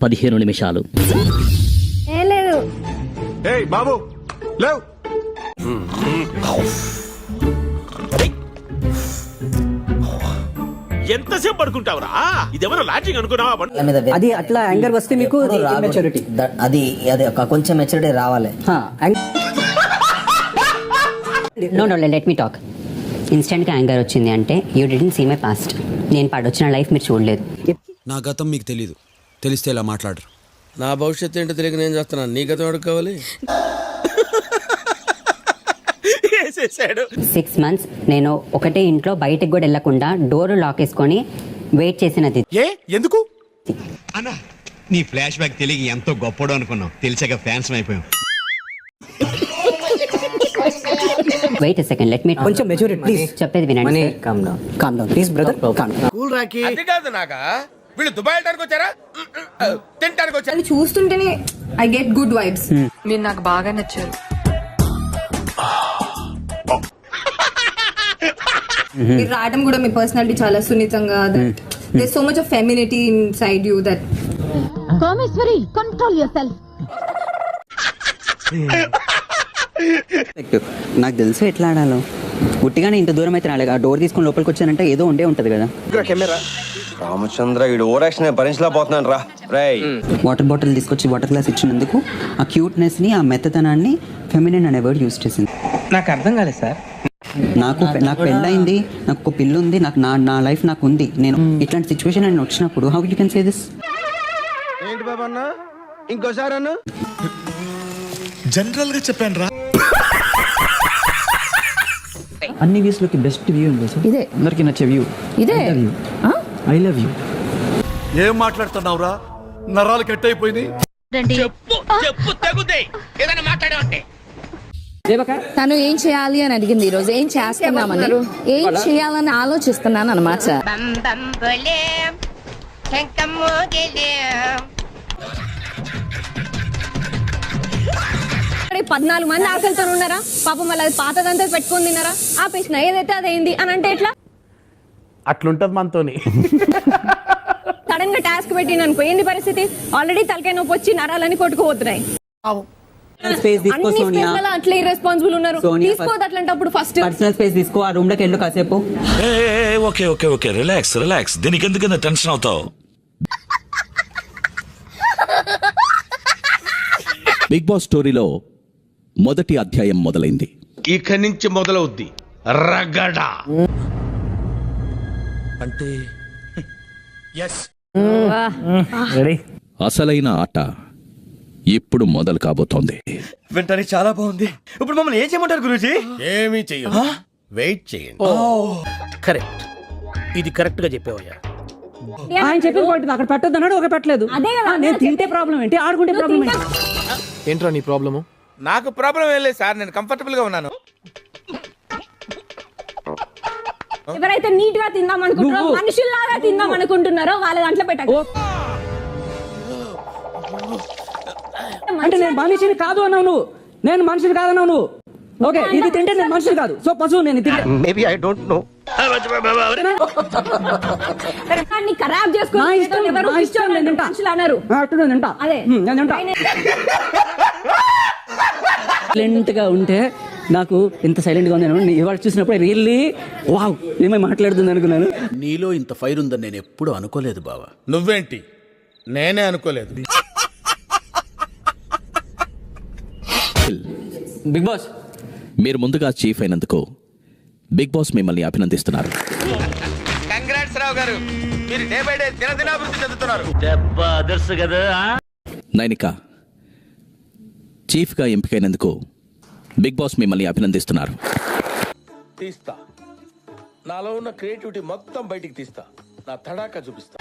పదిహేను నిమిషాలు. లేదు బాబు లేవ్. ఎంతసేపు పడుకుంటావురా? ఇదేమన్నా లాజిక్ అనుకున్నావా? అది అట్లా యాంగర్ వస్తే మీకు మెచ్యూరిటీ, అది కొంచెం మెచ్యూరిటీ రావాలి. No let me talk. ఇన్స్టెంట్గా యాంగర్ వచ్చింది అంటే you didn't see my past. నేను పడొచ్చిన లైఫ్ మీరు చూడలేదు. నా గతం మీకు తెలీదు, తెలిస్తే ఇలా మాట్లాడరు. నా భవిష్యత్తు ఏంటో తెలియక నేను చేస్తున్నాను, నీ గతం ఎవరికి కావాలి? 6 months నేను ఒకటే ఇంట్లో బయటకు కూడా వెళ్ళకుండా డోర్ లాక్ వేసుకొని వెయిట్ చేసినది. ఎందుకు? అన్నా నీ ఫ్లాష్ బ్యాక్ తెలియక ఎంతో గొప్పడు అనుకున్నాం, తెలిసాక ఫ్యాన్స్ అయిపోయాం. Wait a second, let me కొంచెం మెచ్యూరిటీ ప్లీజ్. చెప్పేది వినండి. Calm down please brother. Cool రాకి. అది కాదు నాకా, వీళ్ళు దుబాయ్ వెళ్ళడానికి వచ్చారా, తింటానికి వచ్చారా? అది చూస్తుంటేనే ఐ గెట్ గుడ్ వైబ్స్. మీరు నాకు బాగా నచ్చారు. మీరు రావడం కూడా మీ పర్సనాలిటీ చాలా సున్నితంగా, there so much of femininity inside you that. Kameshwari, control yourself. నాకు తెలుసు ఎట్లా ఆడాలో. గుట్టిగానే ఇంత దూరం అయితే రాలేదు. ఆ డోర్ తీసుకొని లోపలికి వచ్చానంటే ఏదో ఉండే ఉంటది కదా. రామచంద్ర వీడు ఓరాక్షన్ భరించలేకపోతున్నాను రా. వాటర్ బాటిల్ తీసుకొచ్చి వాటర్ గ్లాస్ ఇచ్చినందుకు ఆ క్యూట్నెస్ ని, ఆ మెత్తతనాన్ని ఫెమినిన్ అనే వర్డ్ యూజ్ చేసింది. నాకు అర్థం కాలేదు సార్. నాకు పెళ్ళయింది, నాకు ఒక పిల్ల ఉంది, నాకు నా లైఫ్ నాకు ఉంది. నేను ఇట్లాంటి సిచ్యువేషన్ నేను వచ్చినప్పుడు how you can say this? ఏంటి బాబా అన్న, ఇంకోసారి అన్న. జనరల్ గా చెప్పాను రా. అన్ని వ్యూస్ లోకి బెస్ట్ వ్యూ ఉంది సార్. ఇదే అందరికి నచ్చే వ్యూ ఇదే. I love you. ఏం మాట్లాడుతున్నావురా? నరాలు కట్ అయిపోయింది. చెప్పు తగుతాయి ఏదైనా మాట్లాడావంటే. తను ఏం చేయాలి అని అడిగింది. ఈ రోజు ఏం చేస్తున్నామని, ఏం చేయాలని ఆలోచిస్తున్నాను అన్నమాట. 14 మంది ఆకలితో ఉన్నారా పాపం, వాళ్ళ పాతదంతా పెట్టుకొని తిన్నారా, ఆపేసిన ఏదైతే అదైంది అని అంటే ఎట్లా? అట్లుంటది మనతోని. సడన్ గా టాస్క్ పెట్టిన అనుకో ఏంది పరిస్థితి? ఆల్రెడీ తలకాయ నొప్పి వచ్చి నరాలని కొట్టుకుపోతున్నాయి. అట్లా ఇర్రెస్పాన్సిబుల్ ఉన్నారు. తీసుకోదు అట్లాంటప్పుడు ఫస్ట్ పర్సనల్ స్పేస్ తీసుకో. ఆ రూమ్ లోకి వెళ్ళు కాసేపు. Okay okay okay relax. దీనికి ఎందుకు టెన్షన్ అవుతావు? బిగ్ బాస్ స్టోరీలో మొదటి అధ్యాయం మొదలైంది. ఇక నుంచి మొదలవుద్ది రగడ. అంటే అసలైన ఆట ఇప్పుడు మొదలు కాబోతోంది. వింటానికి చాలా బాగుంది. ఇప్పుడు మమ్మల్ని ఏం చేయమంటారు గురూజీ? ఏమీ చెయ్యదు, వెయిట్ చేయండి. కరెక్ట్, ఇది కరెక్ట్ గా చెప్పావయ్యా. ఆయన చెప్పిన పాయింట్ అక్కడ పెట్టొద్దు అన్నాడు, ఒక పెట్టలేదు. నేను తింటే ప్రాబ్లం ఏంటి, ఆడుకుంటే ప్రాబ్లం ఏంటి? ఏంట్రా నీ ప్రాబ్లము? నాకు ప్రాబ్లం ఏం లేదు సార్, నేను కంఫర్టబుల్ గా ఉన్నాను. ఎవరైతే నీట్ గా తిందాం అనుకుంటున్నారో, మనుషుల్లాగా తిందాం అనుకుంటున్నారో వాళ్ళ దాంట్లో పెట్టండి. అంటే నేను మనిషిని కాదు అన్నావు నువ్వు, నేను మనిషిని కాదన్నావు నువ్వు. ఓకే, ఇది తింటే నేను మనిషిని కాదు, సో పశువు నేను తింటే. Maybe I don't know. ఖరాబ్ చేసుకుని సైలెంట్ గా ఉంటే నాకు ఇంత సైలెంట్ గా ఉంది. ఇవాళ చూసినప్పుడు రియల్లీ వావ్, ఏమై మాట్లాడుతుంది అనుకున్నాను. నీలో ఇంత ఫైర్ ఉందని నేను ఎప్పుడు అనుకోలేదు బావా. నువ్వేంటి, నేనే అనుకోలేదు. బిగ్ బాస్, మీరు ముందుగా చీఫ్ అయినందుకు బిగ్ బాస్ మిమ్మల్ని అభినందిస్తున్నారు. కంగ్రాట్స్ రావు గారు, మీరు డే బై డే దినదినాభివృద్ధి చెందుతున్నారు. నైనిక, చీఫ్గా ఎంపికైనందుకు బిగ్ బాస్ మిమ్మల్ని అభినందిస్తున్నారు. తీస్తా, నాలో ఉన్న క్రియేటివిటీ మొత్తం బయటికి తీస్తా, నా తడాకా చూపిస్తా.